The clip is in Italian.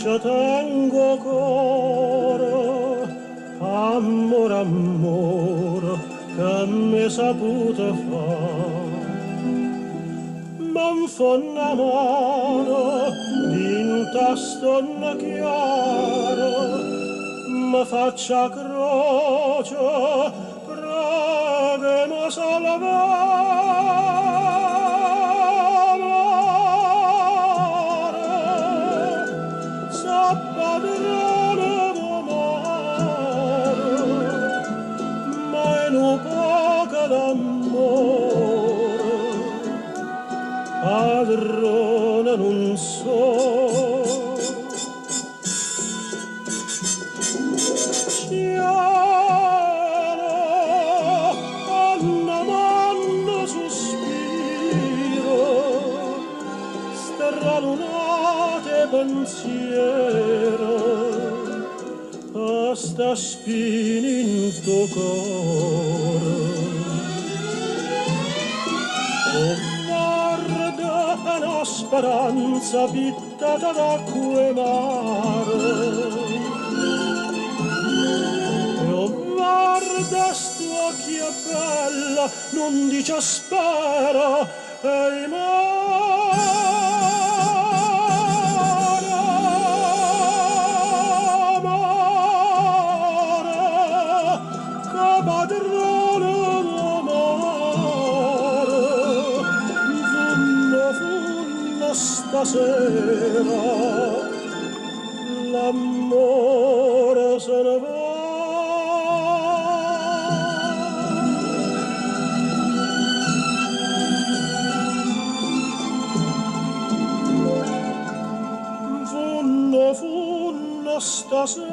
ci tengo coro, amore, amore, che mi saputo fare. Ma un fa una mano, in tastonna chiaro, mi faccia croce, pregami salvare, sa padrone d'amore, ma è un poco d'amore, padrone non so. Lunate pensiero a sta spina in tuo cuore. Oh, guarda una speranza pittata d'acqua e mare. E oh, guarda sto occhio bella, non dice spera, ei padrone d'amore, funno stasera, l'amore se ne va. Funno stasera,